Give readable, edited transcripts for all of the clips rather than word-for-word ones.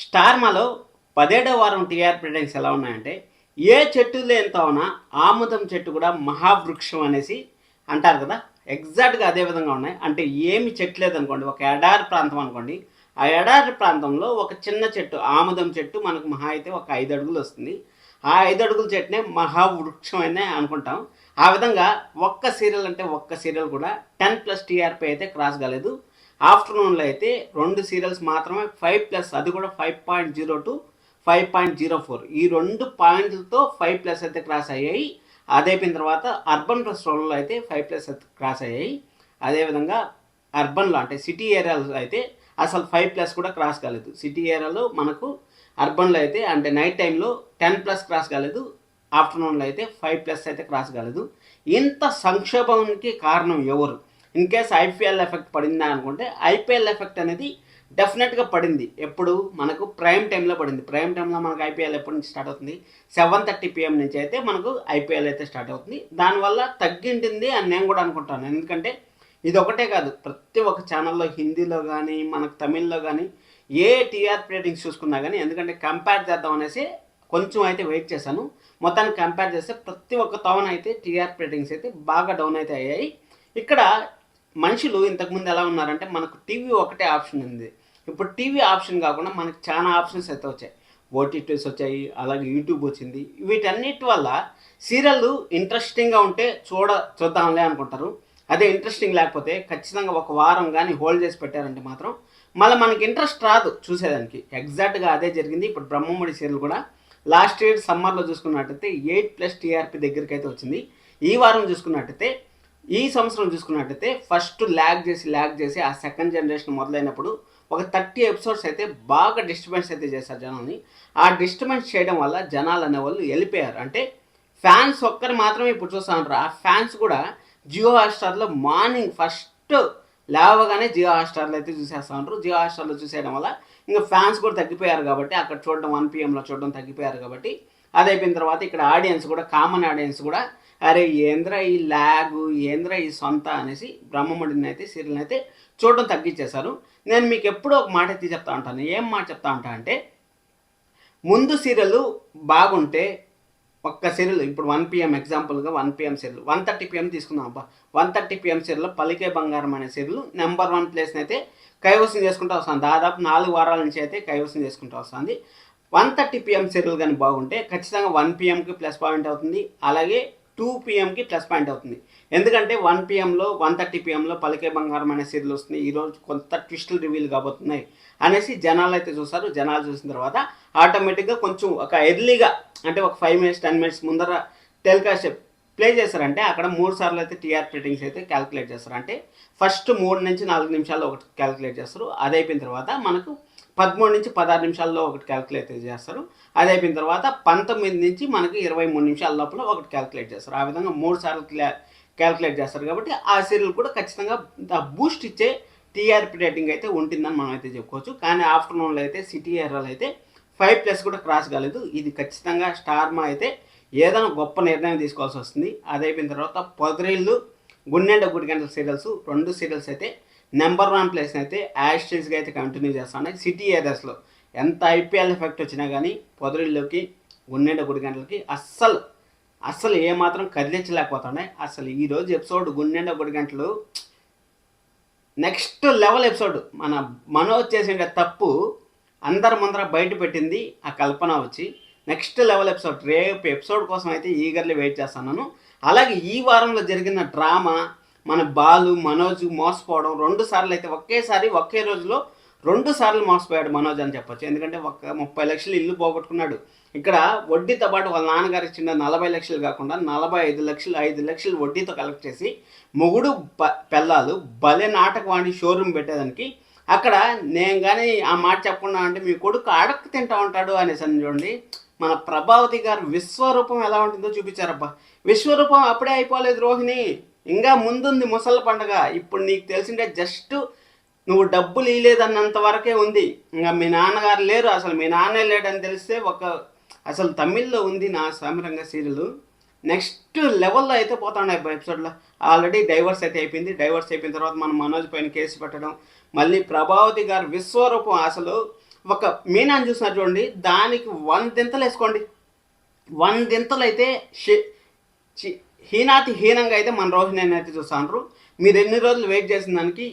స్టార్మాలో 17వ వారం TRP ratings ఎలా ఉన్నాయంటే, ఏ చెట్టు లేనితోన ఆముదం చెట్టు కూడా మహావృక్షం అనేసి అంటారు కదా. ఎగ్జాక్ట్గా అదే విధంగా ఉన్నాయి. అంటే ఏమి చెట్టు లేదనుకోండి, ఒక ఎడారి ప్రాంతం అనుకోండి, ఆ ఎడారి ప్రాంతంలో ఒక చిన్న చెట్టు ఆముదం చెట్టు మనకు మహా అయితే ఒక 5 అడుగులు వస్తుంది. ఆ 5 అడుగుల చెట్టునే మహావృక్షం అనే అనుకుంటాం. ఆ విధంగా ఒక్క సీరియల్ కూడా 10+ టీఆర్పీ అయితే క్రాస్ కాలేదు. ఆఫ్టర్నూన్లో అయితే 2 సీరియల్స్ మాత్రమే 5+, అది కూడా 5.0 టు 5.04, ఈ 2 పాయింట్లతో 5+ అయితే క్రాస్ అయ్యాయి. అదైపోయిన తర్వాత అర్బన్ ప్లస్ రూరల్లో అయితే 5+ అయితే క్రాస్ అయ్యాయి. అదేవిధంగా అర్బన్లో అంటే సిటీ ఏరియాలో అయితే అసలు 5+ కూడా క్రాస్ కాలేదు. సిటీ ఏరియాలో మనకు అర్బన్లో అయితే అంటే నైట్ టైంలో 10+ క్రాస్ కాలేదు, ఆఫ్టర్నూన్లో అయితే 5+ అయితే క్రాస్ కాలేదు. ఇంత సంక్షోభానికి కారణం ఎవరు? ఇన్ కేస్ ఐపీఎల్ ఎఫెక్ట్ పడిందా అనుకుంటే, ఐపీఎల్ ఎఫెక్ట్ అనేది డెఫినెట్గా పడింది. ఎప్పుడు మనకు ప్రైమ్ టైంలో పడింది. ప్రైమ్ టైంలో మనకు ఐపీఎల్ ఎప్పటి నుంచి స్టార్ట్ అవుతుంది? 7:30 PM నుంచి అయితే మనకు ఐపీఎల్ అయితే స్టార్ట్ అవుతుంది. దానివల్ల తగ్గింటుంది అని నేను కూడా అనుకుంటాను. ఎందుకంటే ఇది ఒకటే కాదు, ప్రతి ఒక్క ఛానల్లో హిందీలో కానీ మనకు తమిళ్లో కానీ ఏ టీఆర్పీ రేటింగ్స్ చూసుకున్నా కానీ, ఎందుకంటే కంపేర్ చేద్దాం అనేసి కొంచెం అయితే వెయిట్ చేశాను. మొత్తానికి కంపేర్ చేస్తే ప్రతి ఒక్క తవన అయితే టీఆర్పీ రేటింగ్స్ అయితే బాగా డౌన్ అయితే అయ్యాయి. ఇక్కడ మనుషులు ఇంతకుముందు ఎలా ఉన్నారంటే, మనకు టీవీ ఒకటే ఆప్షన్ ఉంది. ఇప్పుడు టీవీ ఆప్షన్ కాకుండా మనకు చాలా ఆప్షన్స్ అయితే వచ్చాయి. ఓటీటీస్ వచ్చాయి, అలాగే యూట్యూబ్ వచ్చింది. వీటన్నిటి వల్ల సీరియల్ ఇంట్రెస్టింగ్గా ఉంటే చూద్దాంలే అనుకుంటారు. అదే ఇంట్రెస్టింగ్ లేకపోతే ఖచ్చితంగా ఒక వారం కానీ హోల్డ్ చేసి పెట్టారంటే మాత్రం మళ్ళీ మనకి ఇంట్రెస్ట్ రాదు చూసేదానికి. ఎగ్జాక్ట్గా అదే జరిగింది. ఇప్పుడు బ్రహ్మముడి సీరియల్ కూడా లాస్ట్ ఇయర్ సమ్మర్లో చూసుకున్నట్టయితే 8+ టీఆర్పీ దగ్గరికి అయితే వచ్చింది. ఈ వారం చూసుకున్నట్టయితే, ఈ సంవత్సరం చూసుకున్నట్టయితే ఫస్ట్ ల్యాగ్ చేసి ఆ సెకండ్ జనరేషన్ మొదలైనప్పుడు ఒక 30 ఎపిసోడ్స్ అయితే బాగా డిస్టర్బెన్స్ అయితే చేశారు జనాల్ని. ఆ డిస్టర్బెన్స్ చేయడం వల్ల జనాలు అనేవాళ్ళు వెళ్ళిపోయారు. అంటే ఫ్యాన్స్ ఒక్కరు మాత్రమే ఇప్పుడు చూస్తూ ఉంటారు. ఆ ఫ్యాన్స్ కూడా జియో హాట్స్టార్లో మార్నింగ్ ఫస్ట్ లేవగానే జియో హాట్స్టార్లో అయితే చూసేస్తూ ఉంటారు. జియో హాట్స్టార్లో చూసేయడం వల్ల ఇంకా ఫ్యాన్స్ కూడా తగ్గిపోయారు కాబట్టి, అక్కడ చూడడం 1 PM చూడడం తగ్గిపోయారు కాబట్టి, అది అయిపోయిన తర్వాత ఇక్కడ ఆడియన్స్ కూడా, కామన్ ఆడియన్స్ కూడా అరే ఏంద్రా ఈ ల్యాగు, ఏంద్రా ఈ సొంత అనేసి బ్రహ్మముడిని అయితే సీరియల్ని అయితే చూడడం తగ్గించేశారు. నేను మీకు ఎప్పుడూ ఒక మాట అయితే చెప్తా ఉంటాను. ఏం మాట చెప్తా ఉంటా అంటే, ముందు సీరియల్ బాగుంటే ఒక్క సీరియల్ ఇప్పుడు 1 PM ఎగ్జాంపుల్గా 1 PM సీరియల్ 1:30 PM తీసుకుందాం. అబ్బా, 1:30 PM సీరియల్లో పలికే బంగారం అనే సీరియల్ నెంబర్ 1 ప్లేస్ని అయితే కైవసం చేసుకుంటూ వస్తుంది. దాదాపు 4 వారాల నుంచి అయితే కైవసం చేసుకుంటూ వస్తుంది. 1:30 PM సీరియల్ కానీ బాగుంటే ఖచ్చితంగా 1 PMకి ప్లస్ పాయింట్ అవుతుంది, అలాగే 2 PMకి ప్లస్ పాయింట్ అవుతుంది. ఎందుకంటే 1 PMలో 1:30 PMలో పలికే బంగారం అనే సీరియల్ వస్తుంది. ఈరోజు కొంత ట్విస్టులు రివీల్ కాబోతున్నాయి అనేసి జనాలు అయితే చూస్తారు. జనాలు చూసిన తర్వాత ఆటోమేటిక్గా కొంచెం ఒక ఎర్లీగా అంటే ఒక 5 minutes 10 minutes ముందర టెలికాస్ట్ ప్లే చేస్తారంటే అక్కడ 3 సార్లు అయితే టీఆర్పీ రేటింగ్స్ అయితే క్యాలిక్యులేట్ చేస్తారు. అంటే ఫస్ట్ 3 నుంచి 4 నిమిషాల్లో ఒకటి క్యాలిక్యులేట్ చేస్తారు. అది అయిపోయిన తర్వాత మనకు 13 నుంచి 16 నిమిషాల్లో ఒకటి క్యాలిక్యులేట్ చేస్తారు. అది అయిపోయిన తర్వాత 19 నుంచి మనకి 23 నిమిషాల లోపల ఒకటి క్యాలిక్యులేట్ చేస్తారు. ఆ విధంగా 3 సార్లు క్యాలిక్యులేట్ చేస్తారు. కాబట్టి ఆ సీరియల్ కూడా ఖచ్చితంగా బూస్ట్ ఇచ్చే టీఆర్పీ రేటింగ్ అయితే ఉంటుందని మనం అయితే చెప్పుకోవచ్చు. కానీ ఆఫ్టర్నూన్లో అయితే సిటీ ఏరియాలో అయితే 5+ కూడా క్రాస్ కాలేదు. ఇది ఖచ్చితంగా స్టార్మా అయితే ఏదైనా గొప్ప నిర్ణయం తీసుకోవాల్సి వస్తుంది. అది అయిపోయిన తర్వాత పొదరిల్లు, గుండెండ గుడి గంటల సీరియల్స్ 2 సీరియల్స్ అయితే నెంబర్ 1 ప్లేస్ని అయితే యాస్టేజ్గా అయితే కంటిన్యూ చేస్తున్నాయి. సిటీ ఏరియాస్లో ఎంత ఐపీఎల్ ఎఫెక్ట్ వచ్చినా కానీ పొదరిల్లుకి, గుండెండ గుడి గంటలకి అస్సలు ఏమాత్రం కదిలించలేకపోతున్నాయి. అసలు ఈరోజు ఎపిసోడ్ గుండెండ గుడి గంటలు నెక్స్ట్ లెవెల్ ఎపిసోడ్. మన మనోజ్ చేసిన తప్పు అందరి ముందర బయట పెట్టింది ఆ కల్పన వచ్చి. నెక్స్ట్ లెవెల్ ఎపిసోడ్, రేపు ఎపిసోడ్ కోసం అయితే ఈగర్లీ వెయిట్ చేస్తున్నాను. అలాగే ఈ వారంలో జరిగిన డ్రామా, మన బాలు మనోజ్ మోసపోవడం 2 సార్లు అయితే ఒకే రోజులో 2 సార్లు మోసపోయాడు మనోజ్ అని చెప్పొచ్చు. ఎందుకంటే 30 లక్షలు ఇల్లు పోగొట్టుకున్నాడు. ఇక్కడ వడ్డీతో పాటు వాళ్ళ నాన్నగారు ఇచ్చిన 40 లక్షలు కాకుండా 45 లక్షలు, 5 లక్షలు వడ్డీతో కలెక్ట్ చేసి మొగుడు పెళ్ళాలు భలే నాటకం ఆడి షోరూమ్ పెట్టేదానికి అక్కడ నేను కానీ ఆ మాట చెప్పకుండా అంటే మీ కొడుకు అడక్కు తింటా ఉంటాడు అనేసి అని చూడండి. మన ప్రభావతి గారు విశ్వరూపం ఎలా ఉంటుందో చూపించారబ్బా. విశ్వరూపం అప్పుడే అయిపోలేదు రోహిణి, ఇంకా ముందుంది ముసళ్ళ పండగ. ఇప్పుడు నీకు తెలిసిందే జస్ట్ నువ్వు డబ్బులు ఇవ్వలేదన్నంత వరకే ఉంది. ఇంకా మీ నాన్నగారు లేరు, అసలు మీ నాన్నే లేడని తెలిస్తే అసలు తమిళ్లో ఉంది నా సామిరంగ సీరియల్ నెక్స్ట్ లెవెల్లో అయితే పోతున్నాయి ఎపిసోడ్లో. ఆల్రెడీ డైవర్స్ అయితే అయిపోయింది. డైవర్స్ అయిపోయిన తర్వాత మనం మనోజ్ పైన కేసు పెట్టడం, మళ్ళీ ప్రభావతి గారు విశ్వరూపం అసలు ఒక మీనాన్ని చూసినారు చూడండి, దానికి 100 దింతలు వేసుకోండి. 100 దింతలు అయితే హీనాతి హీనంగా అయితే మన రోహిణి అయితే చూస్తాండ్రు. మీరు ఎన్ని రోజులు వెయిట్ చేసిన దానికి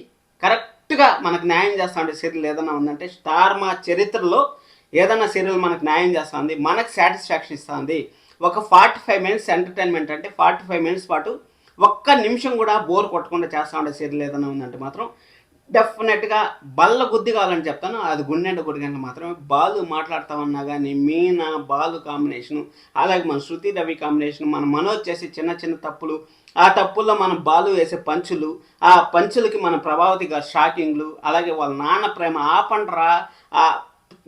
కరెక్ట్గా మనకు న్యాయం చేస్తా ఉండే సీరియల్ ఏదైనా ఉందంటే స్టార్ మా చరిత్రలో ఏదైనా సీరియల్ మనకు న్యాయం చేస్తుంది, మనకు సాటిస్ఫాక్షన్ ఇస్తుంది. ఒక 45 మినిట్స్ ఎంటర్టైన్మెంట్ అంటే 45 మినిట్స్ పాటు ఒక్క నిమిషం కూడా బోర్ కొట్టకుండా చేస్తూ ఉండే సీరియల్ ఏదైనా ఉందంటే మాత్రం డెఫినెట్గా బల్ల గుద్ది కావాలని చెప్తాను, అది గుండెంట గుడిగంట మాత్రమే. బాలు మాట్లాడతామన్నా కానీ మీనా బాలు కాంబినేషను, అలాగే మన శృతి రవి కాంబినేషన్, మన మనోజ్ చేసే చిన్న చిన్న తప్పులు, ఆ తప్పుల్లో మన బాలు వేసే పంచులు, ఆ పంచులకి మన ప్రభావతి గారు షాకింగ్లు, అలాగే వాళ్ళ నాన్న ప్రేమ ఆపండ్రా ఆ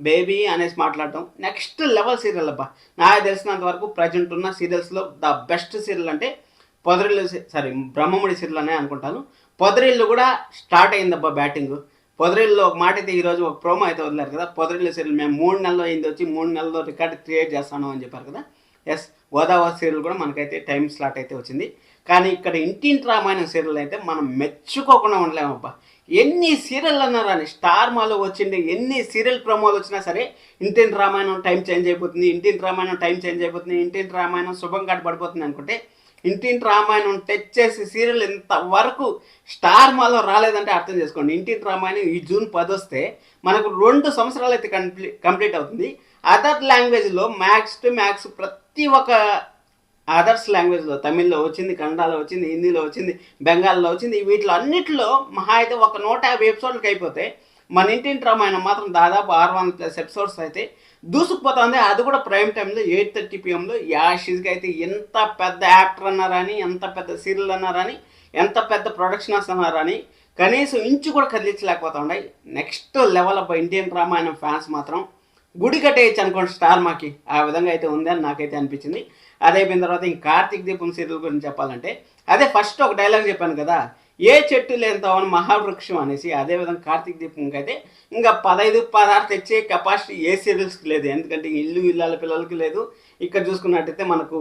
బేబీ అనేసి మాట్లాడటం నెక్స్ట్ లెవెల్ సీరియల్ అబ్బా. నాకు తెలిసినంత వరకు ప్రజెంట్ ఉన్న సీరియల్స్లో ద బెస్ట్ సీరియల్ అంటే పొదరిల్లు, సారీ బ్రహ్మముడి సీరియల్ అనే అనుకుంటాను. పొదరిల్లు కూడా స్టార్ట్ అయిందబ్బా బ్యాటింగ్. పొదరిల్లు ఒక మాట అయితే ఈరోజు ఒక ప్రోమో అయితే వదిలేరు కదా, పొదరిల్లు సీరియల్ మేము 3 నెలల్లో అయింది వచ్చి 3 నెలల్లో రికార్డ్ క్రియేట్ చేస్తాను అని చెప్పారు కదా. ఎస్, గోదావరి సీరియల్ కూడా మనకైతే టైం స్లాట్ అయితే వచ్చింది. కానీ ఇక్కడ ఇంటింటి రామాయణం సీరియల్ అయితే మనం మెచ్చుకోకుండా ఉండలేమబ్బా. ఎన్ని సీరియల్ అన్నారు అని స్టార్ మాలో వచ్చింది, ఎన్ని సీరియల్ ప్రోమోలు వచ్చినా సరే ఇంటింటి రామాయణం టైం చేంజ్ అయిపోతుంది, ఇంటింటి రామాయణం టైం చేంజ్ అయిపోతుంది, ఇంటింటి రామాయణం శుభం కాటు పడిపోతుంది అనుకుంటే ఇంటింటి రామాయణం టచ్ చేసి సీరియల్ ఇంతవరకు స్టార్ మాలో రాలేదంటే అర్థం చేసుకోండి. ఇంటింటి రామాయణం ఈ జూన్ 10 వస్తే మనకు 2 సంవత్సరాలు అయితే కంప్లీట్ అవుతుంది. అదర్ లాంగ్వేజ్లో మ్యాక్స్ టు మ్యాక్స్ ప్రతి ఒక్క అదర్స్ లాంగ్వేజ్లో తమిళ్లో వచ్చింది, కన్నడలో వచ్చింది, హిందీలో వచ్చింది, బెంగాల్లో వచ్చింది, వీటిలో అన్నింటిలో మహా అయితే ఒక 150 ఎపిసోడ్లకి అయిపోతే మన ఇంటింటి రామాయణం మాత్రం దాదాపు 600+ ఎపిసోడ్స్ అయితే దూసుకుపోతుంది. అది కూడా ప్రైమ్ టైంలో 8:30 PM యాషిజ్గా అయితే ఎంత పెద్ద యాక్టర్ అన్నారని, ఎంత పెద్ద సీరియల్ అన్నారని, ఎంత పెద్ద ప్రొడక్షన్ అన్నారని కనీసం ఇంచు కూడా కదిలించలేకపోతా ఉన్నాయి. Next level of Indian Ramayanam fans మాత్రం గుడి కట్టేయచ్చు అనుకోండి స్టార్ మాకి, ఆ విధంగా అయితే ఉంది అని నాకైతే అనిపించింది. అదే అయిపోయిన తర్వాత ఇంక కార్తీక్ దీపం సీరియల్ గురించి చెప్పాలంటే అదే ఫస్ట్ ఒక డైలాగ్ చెప్పాను కదా, ఏ చెట్టు లేని మహావృక్షం అనేసి. అదేవిధంగా కార్తీక్ దీపంకి అయితే ఇంకా 15-16 తెచ్చే కెపాసిటీ ఏ సీరియల్స్కి లేదు, ఎందుకంటే ఇల్లు ఇళ్ళ పిల్లలకి లేదు. ఇక్కడ చూసుకున్నట్టయితే మనకు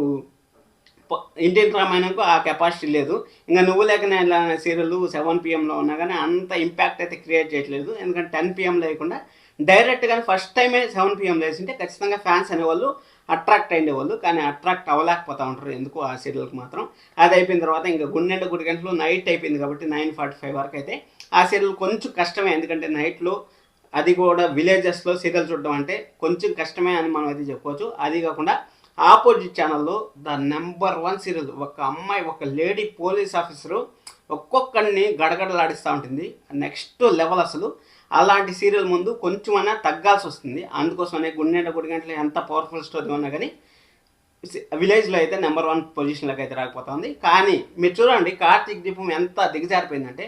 ఇండియన్ రామాయణంకు ఆ కెపాసిటీ లేదు. ఇంకా నువ్వు లేక నేను సీరియల్ 7 PM ఉన్నా కానీ అంత ఇంపాక్ట్ అయితే క్రియేట్ చేయట్లేదు, ఎందుకంటే 10 PM లేకుండా డైరెక్ట్గానే ఫస్ట్ టైమే 7 PM వేసింటే ఖచ్చితంగా ఫ్యాన్స్ అనేవాళ్ళు అట్రాక్ట్ అయ్యేవాళ్ళు, కానీ అట్రాక్ట్ అవ్వలేకపోతూ ఉంటారు ఎందుకు ఆ సీరియల్కి మాత్రం. అది అయిపోయిన తర్వాత ఇంకా గుండెంట గుడి గంటలు నైట్ అయిపోయింది కాబట్టి 9:45 వరకు అయితే ఆ సీరియల్ కొంచెం కష్టమే, ఎందుకంటే నైట్లో అది కూడా విలేజెస్లో సీరియల్ చూడడం అంటే కొంచెం కష్టమే అని మనం అయితే చెప్పుకోవచ్చు. అది కాకుండా ఆపోజిట్ ఛానల్లో ద నెంబర్ 1 సీరియల్, ఒక అమ్మాయి ఒక లేడీ పోలీస్ ఆఫీసరు ఒక్కొక్కడిని గడగడలాడిస్తూ ఉంటుంది, నెక్స్ట్ లెవెల్ అసలు. అలాంటి సీరియల్ ముందు కొంచెమైనా తగ్గాల్సి వస్తుంది. అందుకోసమనే గుండెంట గుడి గంటలు ఎంత పవర్ఫుల్ స్టోరీ ఉన్నా కానీ విలేజ్లో అయితే నెంబర్ 1 పొజిషన్లోకి అయితే రాకపోతుంది. కానీ మీరు చూడండి కార్తీక్ దీపం ఎంత దిగజారిపోయిందంటే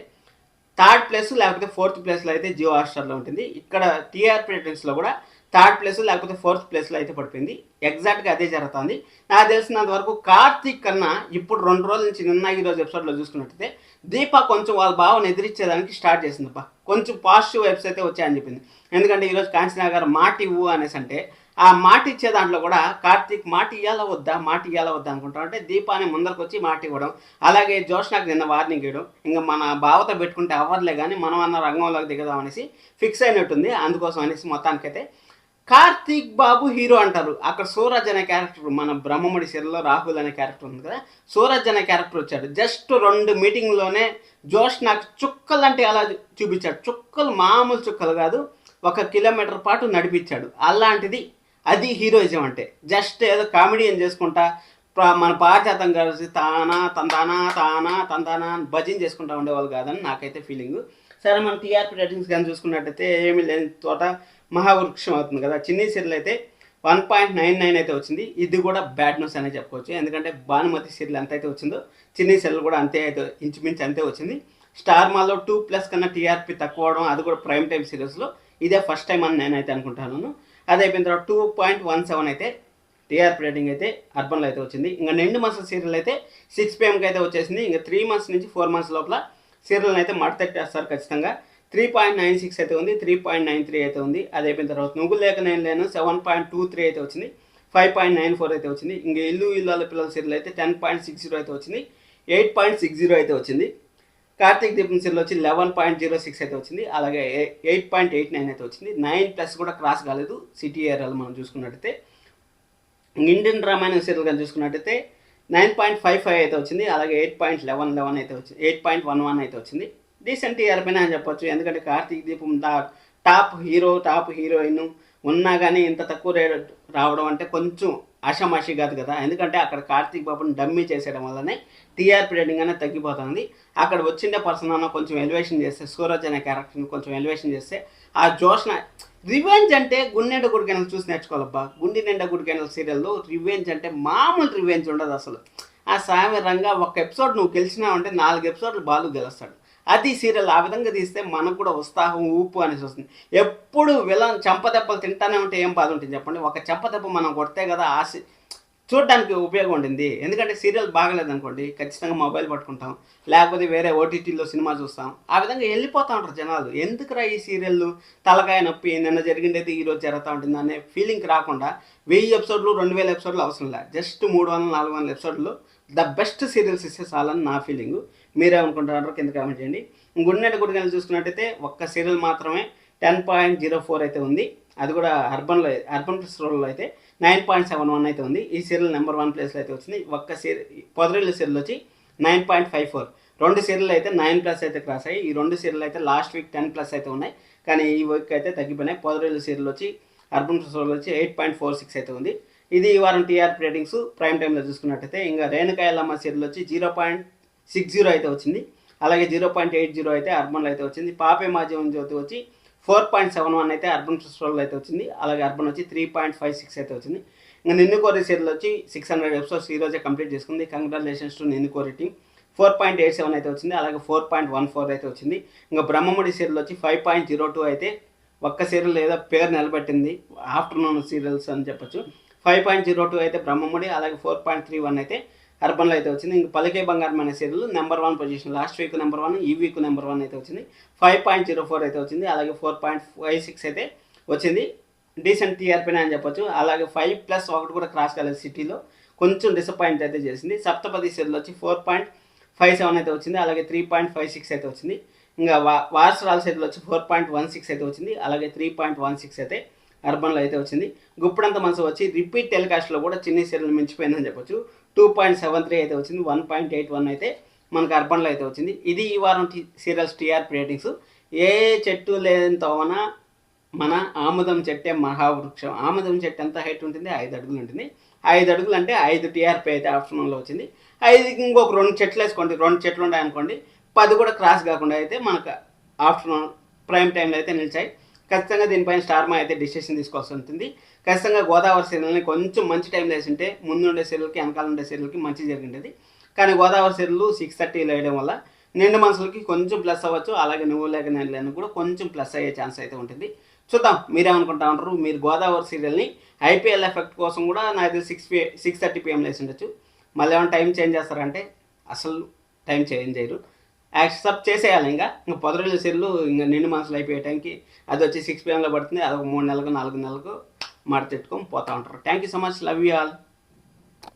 3rd ప్లేస్ లేకపోతే 4th ప్లేస్లో అయితే జియో హాట్స్టార్లో ఉంటుంది. ఇక్కడ టీఆర్పీ రేటింగ్స్లో కూడా 3rd ప్లేస్ లేకపోతే 4th ప్లేస్లో అయితే పడిపోయింది. ఎగ్జాక్ట్గా అదే జరుగుతుంది. నాకు తెలిసినంత వరకు కార్తీక్ కన్నా ఇప్పుడు 2 రోజుల నుంచి నిన్న ఈరోజు ఎపిసోడ్లో చూసుకున్నట్టయితే దీప కొంచెం వాళ్ళ భావన ఎదిరించేదానికి స్టార్ట్ చేసిందప్ప, కొంచెం పాజిటివ్ వైబ్స్ అయితే వచ్చాయని చెప్పింది. ఎందుకంటే ఈరోజు కాంచనా గారు మాట ఇవ్వు అనేసి అంటే ఆ మాట ఇచ్చే దాంట్లో కూడా కార్తీక్ మాట ఇవ్వాలా వద్దా అనుకుంటాం, అంటే దీపాన్ని ముందరకు వచ్చి మాట ఇవ్వడం, అలాగే జోష్నాకి నిన్న వార్నింగ్ ఇవ్వడం, ఇంకా మన భావత పెట్టుకుంటే అవ్వదులే కానీ మనం అన్న రంగంలోకి దిగదాం అనేసి ఫిక్స్ అయినట్టుంది. అందుకోసం అనేసి మొత్తానికైతే కార్తీక్ బాబు హీరో అంటారు. అక్కడ సూరజ్ అనే క్యారెక్టర్, మన బ్రహ్మముడి సీరియల్లో రాహుల్ అనే క్యారెక్టర్ ఉంది కదా, సూరజ్ అనే క్యారెక్టర్ వచ్చాడు. జస్ట్ 2 మీటింగ్లోనే జోష్ నాకు చుక్కలంటే అలా చూపించాడు. చుక్కలు మామూలు చుక్కలు కాదు, 1 కిలోమీటర్ పాటు నడిపించాడు. అలాంటిది అది హీరోయిజం అంటే. జస్ట్ ఏదో కామెడీని చేసుకుంటా మన పారిజాతం కలిసి తానా భజన చేసుకుంటా ఉండేవాళ్ళు కాదని నాకైతే ఫీలింగ్. సరే మనం టీఆర్పీ రేటింగ్స్ కానీ చూసుకున్నట్టయితే ఏమీ లేని చోట మహావృక్షం అవుతుంది కదా, చిన్ని సీరియల్ అయితే 1.99 అయితే వచ్చింది. ఇది కూడా బ్యాడ్ న్యూస్ అనే చెప్పుకోవచ్చు, ఎందుకంటే భానుమతి సీరియల్ ఎంత అయితే వచ్చిందో చిన్ని సీరియల్ కూడా అంతే అయితే ఇంచుమించు అంతే వచ్చింది. స్టార్ మాలో 2+ కన్నా టీఆర్పీ తక్కువ అవడం, అది కూడా ప్రైమ్ టైమ్ సీరియల్స్లో ఇదే ఫస్ట్ టైం అని నేనైతే అనుకుంటున్నాను. అది అయిపోయిన తర్వాత 2.17 అయితే టీఆర్పీ రేటింగ్ అయితే అర్బన్లో అయితే వచ్చింది. ఇంకా నిండు మనసుల సీరియల్ అయితే 6 PM అయితే వచ్చేసింది. ఇంకా 3 months నుంచి 4 months లోపల సీరియల్ని అయితే మడతెట్టేస్తారు ఖచ్చితంగా. 3.96 అయితే ఉంది, 3.93 అయితే ఉంది. అది అయిపోయిన తర్వాత నువ్వు లేక నేను లేను 7.23 అయితే వచ్చింది, 5.94 అయితే వచ్చింది. ఇంకా ఇల్లు ఇళ్ళ పిల్లల సీరియల్ అయితే 10.60 అయితే వచ్చింది, 8.60 అయితే వచ్చింది. కార్తీక్ దీపం సీరియల్ వచ్చి 11.06 అయితే వచ్చింది. అలాగే 8.89 అయితే వచ్చింది. 9+ కూడా క్రాస్ కాలేదు సిటీ ఏరియాలో మనం చూసుకున్నట్టయితే. ఇండియన్ రామాయణం సీరియల్ కానీ చూసుకున్నట్టయితే 9.55 అయితే వచ్చింది. అలాగే 8.11 అయితే వచ్చింది. 8.11 అయితే వచ్చింది. డీసెంట్ టీఆర్పీనే అని చెప్పొచ్చు. ఎందుకంటే కార్తీక్ దీపం టాప్ హీరో టాప్ హీరోయిన్ ఉన్నా కానీ ఇంత తక్కువ రేట్ రావడం అంటే కొంచెం ఆషామాషి కాదు కదా. ఎందుకంటే అక్కడ కార్తీక్ బాబుని డమ్మీ చేసేయడం వల్లనే టీఆర్పీ రేటింగ్ అనేది తగ్గిపోతుంది. అక్కడ వచ్చిండే పర్సన్ అన్న కొంచెం ఎలివేషన్ చేస్తే, సూరజ్ అనే క్యారెక్టర్ని కొంచెం ఎలివేషన్ చేస్తే ఆ జోష్న రివెంజ్ అంటే గుండెండ గుడికెనలు చూసి నేర్చుకోవాలబ్బా. గుండె నిండా గుడికెనల సీరియల్లో రివెంజ్ అంటే మామూలు రివెంజ్ ఉండదు అసలు. ఆ సామె రంగా ఒక ఎపిసోడ్ నువ్వు గెలిచినావంటే 4 ఎపిసోడ్లు బాలు గెలుస్తాడు. అది సీరియల్ ఆ విధంగా తీస్తే మనకు కూడా ఉత్సాహం ఊపు అనేసి వస్తుంది. ఎప్పుడు విలన్ చెంపదెబ్బలు తింటానే ఉంటే ఏం బాధ ఉంటుంది చెప్పండి. ఒక చెంపదెబ్బ మనం కొడితే కదా చూడడానికి ఉపయోగం ఉంటుంది. ఎందుకంటే సీరియల్ బాగలేదనుకోండి ఖచ్చితంగా మొబైల్ పట్టుకుంటాం, లేకపోతే వేరే ఓటీటీలో సినిమా చూస్తాం. ఆ విధంగా వెళ్ళిపోతూ ఉంటారు జనాలు. ఎందుకురా ఈ సీరియళ్ళు తలకాయ నొప్పి, నిన్న జరిగిండేది ఈరోజు జరుగుతూ ఉంటుంది అనే ఫీలింగ్ రాకుండా 1000 ఎపిసోడ్లు 2000 ఎపిసోడ్లు అవసరం లేదు. జస్ట్ 300-400 ఎపిసోడ్లు ద బెస్ట్ సీరియల్స్ ఇస్తే చాలని నా ఫీలింగు. మీరేమనుకుంటున్నారో కింద కామెంట్ చేయండి. గుండెంట గుడిగలు చూసుకున్నట్టయితే ఒక్క సీరియల్ మాత్రమే 10.04 అయితే ఉంది. అది కూడా అర్బన్ ప్లస్ రూరల్లో అయితే 9.71 అయితే ఉంది. ఈ సీరియల్ నెంబర్ 1 ప్లేస్లో అయితే వచ్చింది. ఒక్క పొదరిల్లు సీరియల్ వచ్చి 9.54. 2 సీరియల్ అయితే 9+ అయితే క్రాస్ అయ్యి, ఈ 2 సీరియల్ అయితే లాస్ట్ వీక్ 10+ అయితే ఉన్నాయి. కానీ ఈ వీక్ అయితే తగ్గిపోయినాయి. పొదరిల్లు సీరియల్ వచ్చి అర్బన్ ప్లస్ రూరల్ వచ్చి 8.46 అయితే ఉంది. ఇది ఈ వారం టీఆర్పీ రేటింగ్స్ ప్రైమ్ టైంలో చూసుకున్నట్టయితే. ఇంకా రేణుకాయలమ్మ సీరియల్ వచ్చి 0.60 అయితే వచ్చింది. అలాగే 0.80 అయితే అర్బన్లో అయితే వచ్చింది. పాపే మాధ్యమం జ్యోతి వచ్చి 4.71 అయితే అర్బన్ ఫెస్టివల్ అయితే వచ్చింది. అలాగే అర్బన్ వచ్చి 3.56 అయితే వచ్చింది. ఇంకా నిన్ను కోరి సీరియల్ వచ్చి 600 ఎపిసోడ్స్ ఈరోజే కంప్లీట్ చేసుకుంది. కంగ్రాచులేషన్స్ టు నిన్ను కోరి టీమ్. 4.87 అయితే వచ్చింది. అలాగే 4.14 అయితే వచ్చింది. ఇంకా బ్రహ్మముడి సీరియల్ వచ్చి 5.02 అయితే ఒక్క సీరియల్ ఏదో పేరు నిలబెట్టింది, ఆఫ్టర్నూన్ సీరియల్స్ అని చెప్పొచ్చు. 5.02 అయితే బ్రహ్మముడి, అలాగే 4.31 అయితే అర్బన్లో అయితే వచ్చింది. ఇంక పలికే బంగారం అనే serial number 1 position, last week number 1, ఈ వీక్ నెంబర్ 1 అయితే వచ్చింది. 5.04 అయితే వచ్చింది. అలాగే 4.56 అయితే వచ్చింది. డీసెంట్ టీఆర్పీనే అని చెప్పొచ్చు. అలాగే 5+1 కూడా క్రాస్ కాలేదు సిటీలో, కొంచెం డిసప్పాయింట్ అయితే చేసింది. సప్తపది సీరియల్ వచ్చి 4.57 అయితే వచ్చింది. అలాగే 3.56 అయితే వచ్చింది. ఇంకా వారసరాల సీరియల్ వచ్చి 4.16 అయితే వచ్చింది. అలాగే 3.16 అయితే అర్బన్లో అయితే వచ్చింది. గుప్పుడంత మనసు వచ్చి రిపీట్ టెలికాస్ట్లో కూడా చిన్ని సీరియల్ మించిపోయిందని చెప్పొచ్చు. 2.73 అయితే వచ్చింది. 1.81 అయితే మనకు అర్బన్లో అయితే వచ్చింది. ఇది ఈ వారం సీరియల్స్ టీఆర్పీ రేటింగ్స్. ఏ చెట్టు లేదంతోన మన ఆముదం చెట్టే మహావృక్షం. ఆముదం చెట్టు ఎంత హైట్ ఉంటుంది? 5 అడుగులు ఉంటుంది. 5 అడుగులు అంటే 5 టీఆర్పీ అయితే ఆఫ్టర్నూన్లో వచ్చింది. 5కి ఇంకొక 2 చెట్లు వేసుకోండి, 2 చెట్లు ఉన్నాయనుకోండి, 10 కూడా క్రాస్ కాకుండా అయితే మనకు ఆఫ్టర్నూన్ ప్రైమ్ టైంలో అయితే నిలిచాయి. ఖచ్చితంగా దీనిపైన స్టార్ మా అయితే డిసిషన్ తీసుకోవాల్సి ఉంటుంది. ఖచ్చితంగా గోదావరి సీరియల్ని కొంచెం మంచి టైంలో వేసింటే ముందు ఉండే సీరియల్కి వెనకాల ఉండే సీరియల్కి మంచి జరిగిండేది. కానీ గోదావరి సీరియల్ 6:30 వేయడం వల్ల నిండు మనసులకి కొంచెం ప్లస్ అవ్వచ్చు. అలాగే నువ్వు లేక నేను లేని కూడా కొంచెం ప్లస్ అయ్యే ఛాన్స్ అయితే ఉంటుంది. చూద్దాం మీరేమనుకుంటా ఉంటారు. మీరు గోదావరి సీరియల్ని ఐపీఎల్ ఎఫెక్ట్ కోసం కూడా నాకు 6:30 PM వేసి ఉండొచ్చు. మళ్ళీ ఏమైనా టైం చేంజ్ చేస్తారంటే అసలు టైం చేంజ్ చేయరు, యాక్సెప్ట్ చేసేయాలి. ఇంకా పొదరిల్లు సీరియల్ ఇంకా నిండు మనసులు అయిపోయే టైంకి అది వచ్చి 6 PM పడుతుంది. అదొక 3 నెలలకు 4 నెలలకు మడతెట్టుకొని పోతూ ఉంటారు. Thank you so much, love you all.